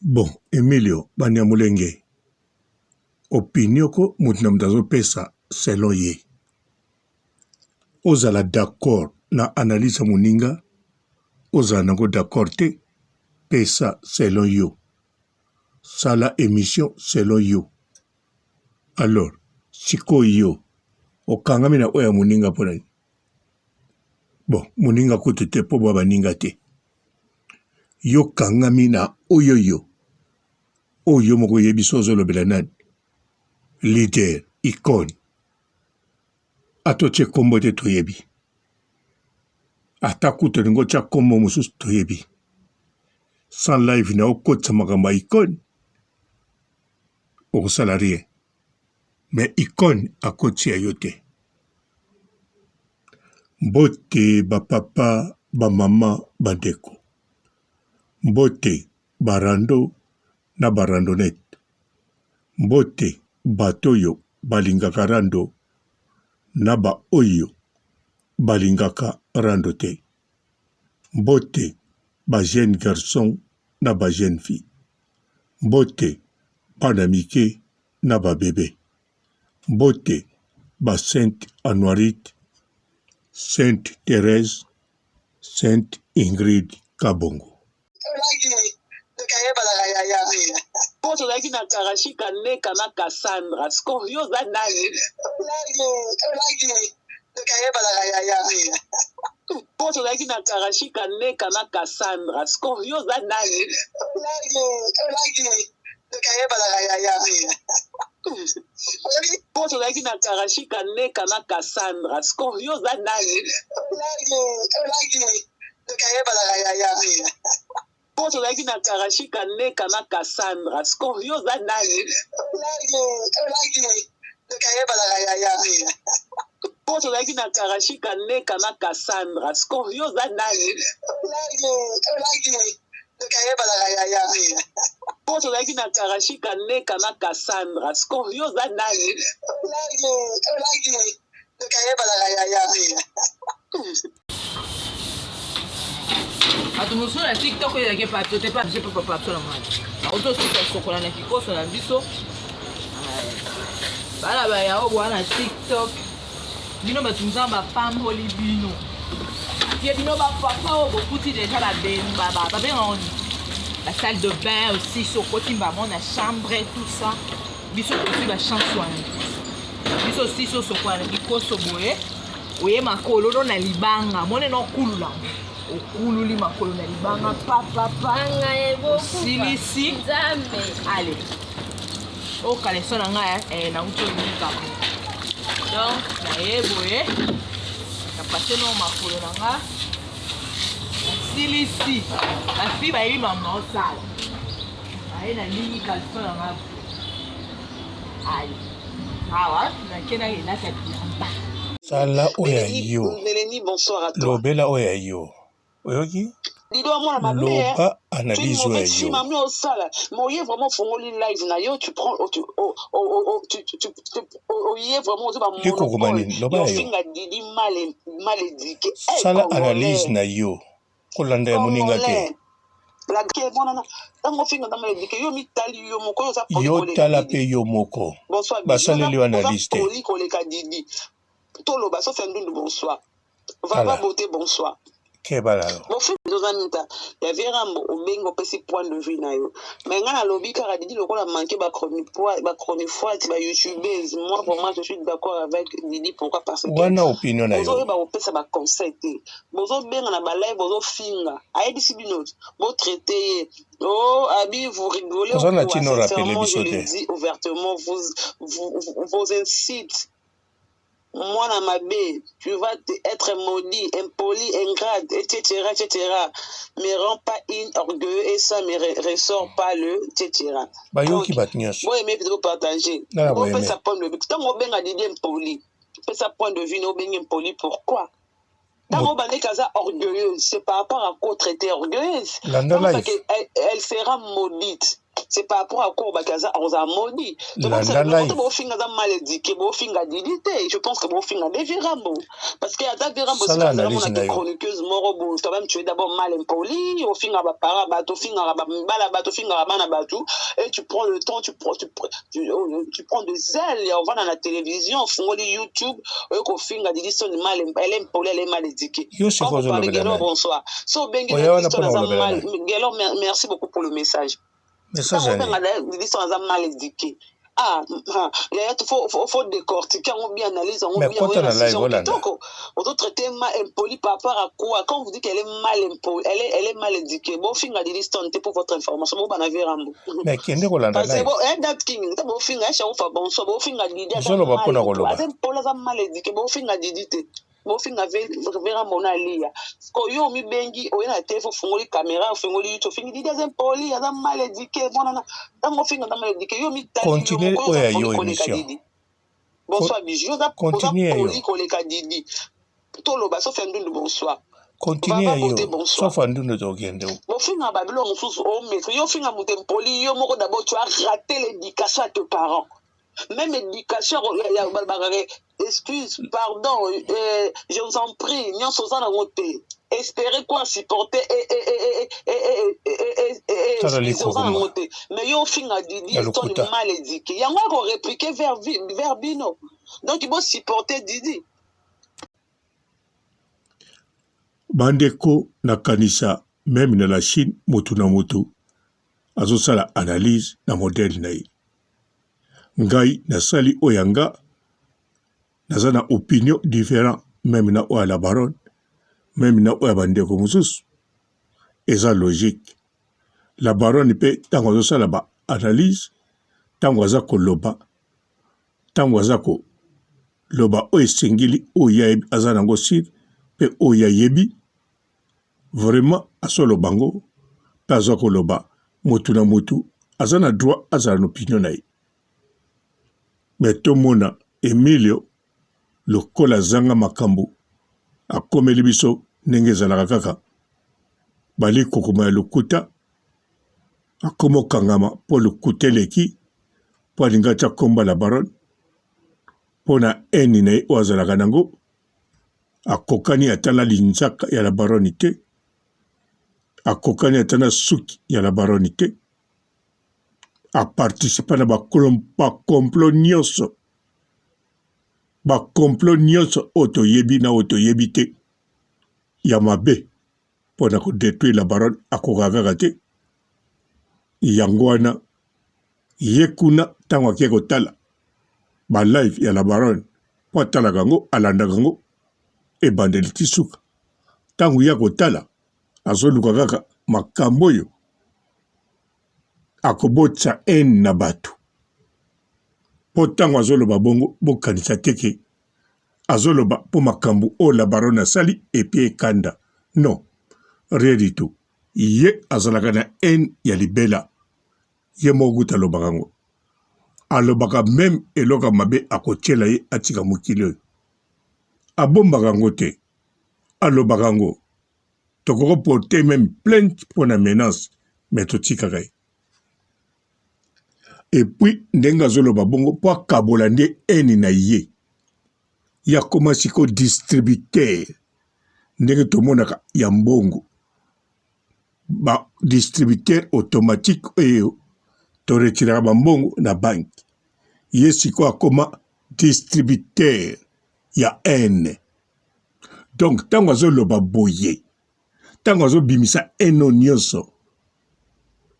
Bon, Emilio, Banyamulenge. Opinion ko mutinam dazo pesa selon ye. Ozala d'accord na analyse muninga, ozala nango d'accord te, pesa selon yo. Sala émission selon yo. Alors, siko yo, okangami na oya muninga pona. Bon, muninga kutete po baba ninga te. Yo kangami na oyo yo. Oyo moko yebiso zolobela nani. Leader, icône. Atoche kombo te toyebi. Ata kuto ngo cha kombo mususu toyebi. Sans live na okotsa makamba icône. Au salarié. Mais icône à côté yote. Mbote ba papa, ba mama, bandeko. Mbote barando na barandonette. Mbote batoyo balingaka rando na ba oyo balingaka rando te. Mbote ba jeune garçon na ba jeune fille. Mbote bana mike na ba bébé. Mbote ba Sainte Anoirite, Sainte Thérèse, Sainte Ingrid Kabongo. Poso laki na karashika neka na Cassandra. Scorio za nani? Poso laki na karashika neka na Cassandra. Scorio za nani? Poso laki na karashika neka na Cassandra. Scorio za nani? Poso laki na karashika neka na Cassandra. Scorio za nani? Poso laki na karashika neka na Cassandra. Scorio za nani? Poso laki na karashika neka na Cassandra. Scorio za nani? Atumuso na TikTok ya ke pa te pa je pa pa na mwana. Auto sokola na kikoso na biso. Bala ba ya obwana TikTok. Bino batunza ba femme holy bino. Puis bino ba papa o bokuti déjà la ben baba. Ba ben on la salle de bain aussi sur côté ba mon la chambre et tout ça. Biso aussi ba chanson. Biso aussi so kwa na kikoso boye. Oye makolo na libanga. Mone no kulula. Okululi makolo na libanga papa silisi allez au kaleso na nga na uto nika donc na yeboye na passé no makolo na nga silisi la fille ba yima ma osala ai na lingi kaleso na nga allez awa na kena ina ta piamba Sala oya yo. Bonsoir à toi. Lobela oya yo. Oyoki? Loba analyse oya yo. Moye vraiment fongoli live na yo tu prends tu oye vraiment tu vas monopole. Loba yo. Didi mal éduqué. Sala analyse na yo. Kolanda muninga te. La ke bonana tango finga na mal éduqué yo mitali yo moko yo sa yo tala pe yo moko. Bonsoir. Basale le analyse te. Koleka Didi. Tolo ba so fendundu bonsoir. Va beauté bonsoir. Kebalalo. Bon fait deux années il y avait un bengo petit point de vue na yo. Mais ngana lobi car Didi le a manqué ba chronique ba youtubeuse. Moi pour moi je suis d'accord avec Didi pourquoi parce que wana opinion na yo. Bozo ba opesa ba conseil te. Bozo benga na ba live bozo finga. Ayebi sibinot. Bo traiter oh abi vous rigolez vous en a-t-il nous rappelé je le dis ouvertement vous incite. Moi, dans ma baie, tu vas être maudit, impoli, ingrate, etc., etc. Me rends pas orgueilleux et ça me ressort pas le, etc. Bah, yo qui bat nyos. Bon, mais vous partager. On peut sa point de vue. Tant qu'on ben a dit impoli, peut sa point de vue, on ben impoli. Pourquoi? Tant qu'on ben est orgueilleuse, c'est par rapport à quoi traiter orgueilleuse. Elle sera maudite. c'est par rapport à quoi bakaza on a maudit. Donc c'est le bon finga za mal éduqué, bon finga d'idité. Je pense que bon finga de Virambo parce que ata Virambo c'est la mon chroniqueuse morobo, quand même tu es d'abord mal impoli, au finga ba para bato finga ba mbala bato finga bana bato et tu prends le temps, tu prends de zèle et on va dans la télévision, fongoli YouTube, ko finga di son mal elle impoli, elle est mal éduquée. Bonsoir. So bengi mal Gelo, merci beaucoup pour le message. Message mal éduqué. Il faut décortiquer, on bien analyse, on bien on traiter mal impoli par rapport à quoi? Quand vous dites qu'elle est mal impoli, elle est mal éduquée. Bon, finga di distance pour votre information. Bon, on a vu Rambo. Mais qui est bon là? C'est bon, that king. Bon, finga, ça va bon, so bon finga di. Mal éduqué. Bon, finga di dité. Bon finga vera mona lia. Ko yo mi bengi o na telefone fungoli caméra fungoli YouTube fingi di des impoli ada mal éduqué bonana dans mon finga mal éduqué yo mi tali continuez oya yo émission. Bonsoir bijou da poli koleka didi. Tolo ba so fendu bonsoir. Continuez yo. So fandu no zogende. Bon finga babilo mususu o maître yo finga mutempoli yo moko d'abord tu as raté l'éducation à tes parents. Même éducation, excuse, pardon, je vous en prie, nous sommes en monté. Espérez quoi supporter mais yo finga didi est mal éduqué. Il y a encore répliqué vers Bino. Donc il faut supporter Didi. Bandeko na kanisa même na la Chine motu na motu azosala analyse na modèle na ye. Ngai nasali oyanga naza na opinion différent même na oya la baronne même na oya bandeko mosusu eza logique. La baronne pe tango azosala ba analyse tango aza koloba tango aza ko loba oyo esengeli oyo aza nango sir pe oyo ayebi vraiment asoloba ngo pe aza koloba motu na motu aza na droit azala na opinion na ye. Mais tomona Emilio lokola zanga makambo akomeli biso ndenge ezalaka kaka bali kokoma ya lokuta akomo kangama po lokuta eleki po alinga tia komba la baronne pona eni na ye oyo azalaka nango akokani atala linzaka ya la baronne te akokani atala suki ya la baronne te aparticipa na bakomplot nyonso oyo toyebi na oyo toyebi te ya mabe mpona kodetruire la baronne akokaka kaka te yango wana ye kuna ntango akie kotala balive ya la baronne mpo atalaka yango alandaka yango ebandeli ti suka ntango ya kotala azoluka kaka makambo oyo akobotisa ene na bato mpo ntango azoloba bongo bokanisa teke azoloba mpo makambo oyo la baronne asali epi ekanda non rien du tout ye azalaka na ene ya libela ye moko kuta alobaka yango alobaka meme eloko mabe akotiela ye atika mokili oyo abombaka yango te alobaka yango tokokoporte meme plainte mpo na menace me totikaka ye. Et puis ndenge azoloba bongo mpo akabola nde eni na ye ya koma siko distributeur ndenge tomonaka ya mbongo ba distributeur automatique oyo toretiraka bambongo na banki ye siko akoma distributeur ya ene. Donc ntango azoloba boye ntango azobimisa eno nyonso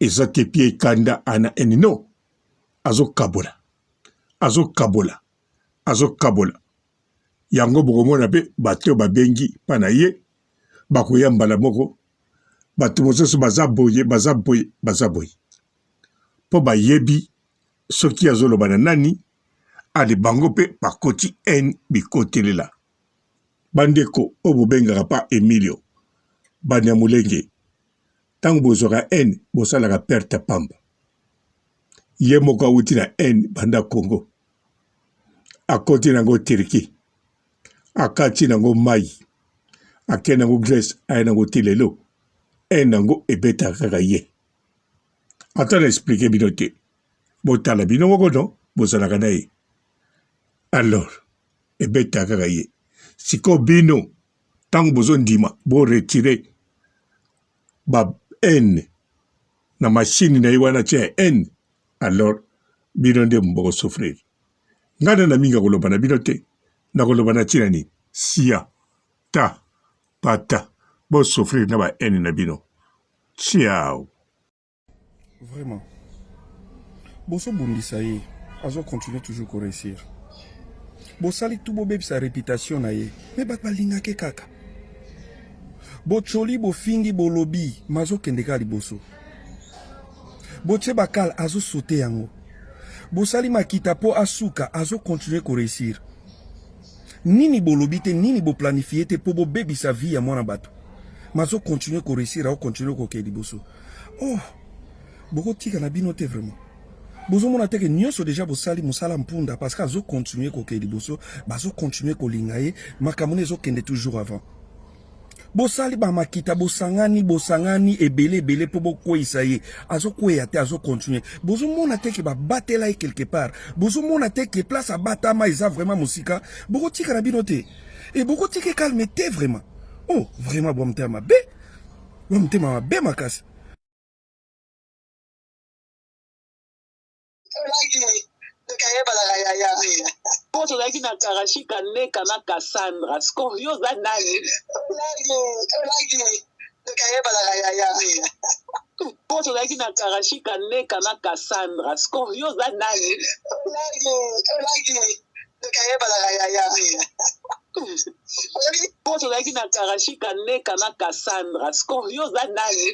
eza te pie ekanda ana eni no azokabola yango bokomona mpe bato babengi mpa na ye bakoya mbala moko bato mosusu baza boye mpo bayebi soki azoloba na nani ale bango mpe bakoti ene bikotelela. Bandeko oyo bobengaka pa Emilio Banyamulenge ntango bozwaka ene bosalaka perte pamba. Ye moko awuti na ene banda Congo akoti nango Turquie akati nango mai ake nango Grèce aye nango ti lelo ene nango ebetaka kaka ye Attends expliquer binote. Botala bino woko non, bosala kanaye. Alors, ebeta kakaye. Siko bino, tango bozon dima, bo retirer ba N na machine na iwana tia N. Alors, bino nde mboko souffrir. Ngana na minga koloba na binote, na koloba na tina ni, sia, ta, pata, bo souffrir na ba N na bino. Ciao. Vraiment. Boso bondisa ye, azo continuer toujours à réussir. Bosali tout bo bebi sa réputation na ye, mais bat balinga ke kaka. Bo choli bo fingi bo lobby, mazo kendeka liboso. Bo tche bakal azo sauter yango. Bosali makita po asuka azo continuer à réussir. Nini bo lobby te, nini bo planifier te po bo bebi sa vie ya mwana bato. Mazo continuer à réussir, azo continuer à ke liboso. Oh, boko tika na binote vraiment. Bozo mona teke nyonso déjà bosali mosala mpunda parce que azo continuer ko ke liboso, bazo continuer ko lingaye, makamone zo kende toujours avant. Bosali ba makita bosangani ebele po boko isaye, azo kweya te azo continuer. Bozo mona teke ba batela e quelque part. Bozo mona teke place a batama eza vraiment musika, boko tika na binote. Et boko tike calme te vraiment. Oh, vraiment bon tema be. Bon tema be makasi. Poto laki na karashika neka na Cassandra. Scorio za nani? Poto laki na karashika neka na Cassandra. Scorio za nani? Poto laki na karashika neka na Cassandra. Scorio za nani?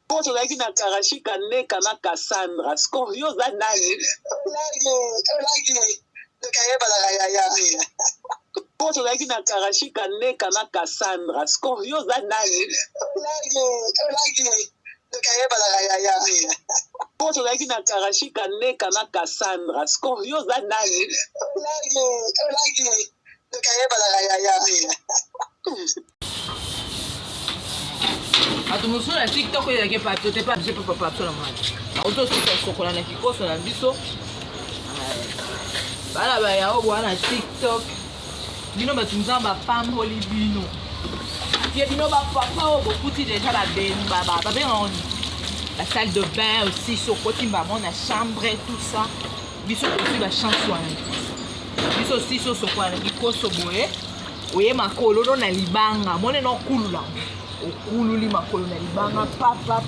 Poto laki na karashika neka na Cassandra. Scorio za nani? Poto laki na karashika neka na Cassandra. Scorio za nani? Poto laki na karashika neka na Cassandra. Scorio za nani? Atumusu na TikTok ya ke pa te pa je pa so la mali. Auto so ko na kikoso na biso. Bala ba ya obo na TikTok. Bino batunza ba femme holi bino. Puis bino ba papa obo kuti déjà la ben baba. Ba ben on la salle de bain aussi sur côté ba mon la chambre et tout ça. Biso aussi ba chanson. Biso aussi so ko na kikoso boye. Oye makolo no na libanga. Mone no kulula. Okululi makolo na libanga papa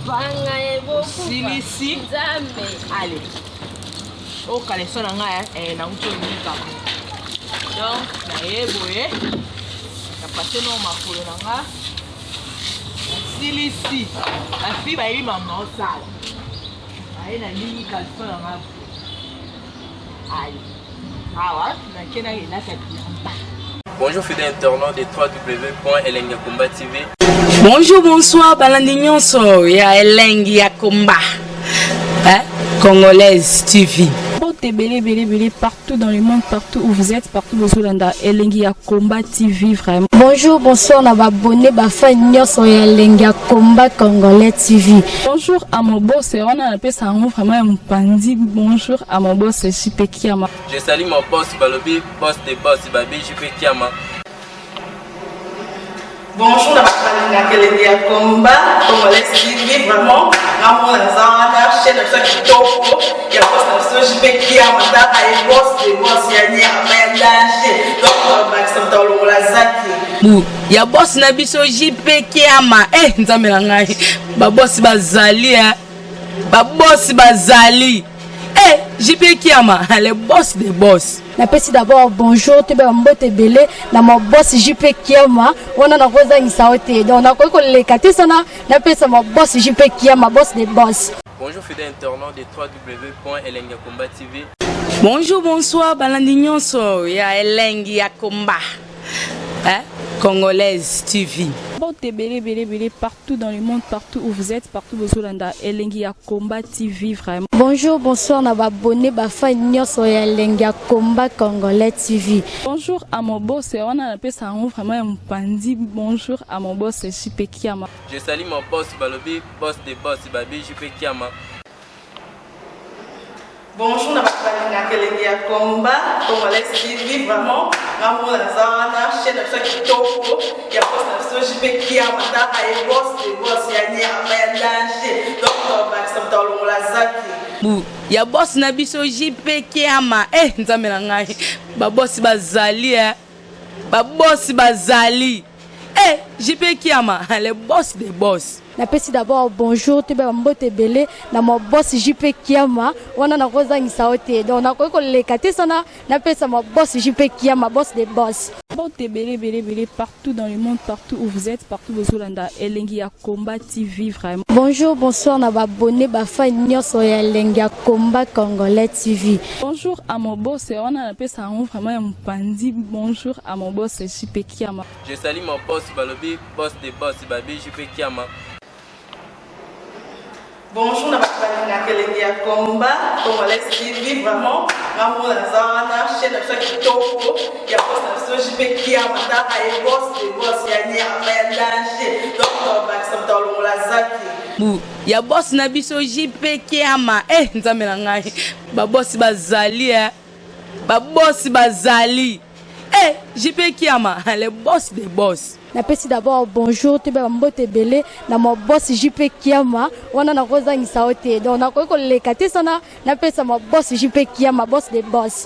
silisi nzambe allez o kale sona nga na uto ni kama donc na yeboye na passer no makolo na nga silisi la fille ba ili mama osala ai na nini kale sona nga allez awa na kena ina sa kiamba. Bonjour fidèles internautes de www.elengiakomba TV. Bonjour, bonsoir, balandi nyonso ya Elengi ya Komba, Congolaise TV. Belé partout dans le monde, partout où vous êtes, partout où vous êtes, Elengi ya Komba TV vraiment. Bonjour, bonsoir, on va abonner bafan nyonso ya Elengi ya Komba Congolais TV. Bonjour à mon boss, on a appelé ça vraiment un pandi. Bonjour à mon boss, JP Kiama. Je salue mon boss Balobi, boss des boss Babi, JP Kiama. Bonjour, la Elengi ya Komba Congolais TV vraiment. Ramon Lazana, chaîne de ça qui topo, il y a pas de JP Kiama, tata et boss des boss ya nyama danger. Donc on va accepter le lazaki. Ya boss na biso JP Kiama, nzambe na ngai. Ba boss bazali ba boss bazali. JP Kiama, le boss des boss. Napesi d'abord bonjour, tu mbote belé na mon boss JP Kiama, on a koza ngisaote. Donc na ko lekate sana, napesa mon boss JP Kiama, boss des boss. Bonjour fidèles internautes de www.elengiakomba TV. Bonjour, bonsoir, balandi nyonso ya Elengi ya Komba. Congolaise TV. Bon, belé, partout dans le monde, partout où vous êtes, partout où vous êtes, Elengi ya Komba TV, vraiment. Bonjour, bonsoir, na abonné, fan nyonso ya Elengi ya Komba Congolais TV. Bonjour à mon boss, on a appelé ça vraiment un pandi. Bonjour à mon boss, JP Kiama. Je salue mon boss Balobi, boss des boss Babi, JP Kiama. Bonjour, na Elengi ya Komba Congolais TV, vraiment. Amour la zana, chaîne de qui topo, il y a pas de JP Kiama, et boss des boss, il y a un danger. Donc, on va s'entendre la zaki. Ya boss na biso JP Kiama nzambe na ngai ba boss bazali ba boss bazali JP Kiama le boss des boss. Napesi d'abord bonjour te ba mbote belé na mo boss JP Kiama wana na kozangisa ote donc na ko lekate sana napesa mo boss JP Kiama boss des boss. Bon, belé, partout dans le monde, partout où vous êtes, partout où vous êtes, Elengi ya Komba TV, vraiment. Bonjour, bonsoir, na abonné, fan nyonso ya Elengi ya Komba Congolais TV. Bonjour à mon boss, on a appelé ça vraiment un pandi. Bonjour à mon boss, JP Kiama. Je salue mon boss Balobi, boss des boss Babi, JP Kiama. Bonjour, na Elengi ya Komba Congolais TV, vraiment. Amour la zana, chaîne de qui topo, il y a pas de JP Kiama, et boss des boss, il y a un danger. Donc, on va s'entendre la zaki. Ya boss na biso JP Kiama nzambe na ngai ba boss bazali ba boss bazali JP Kiama le boss des boss. Napesi d'abord bonjour te ba mbote belé na mo boss JP Kiama wana na kozangisa ote donc na ko lekate sana napesa mo boss JP Kiama boss des boss.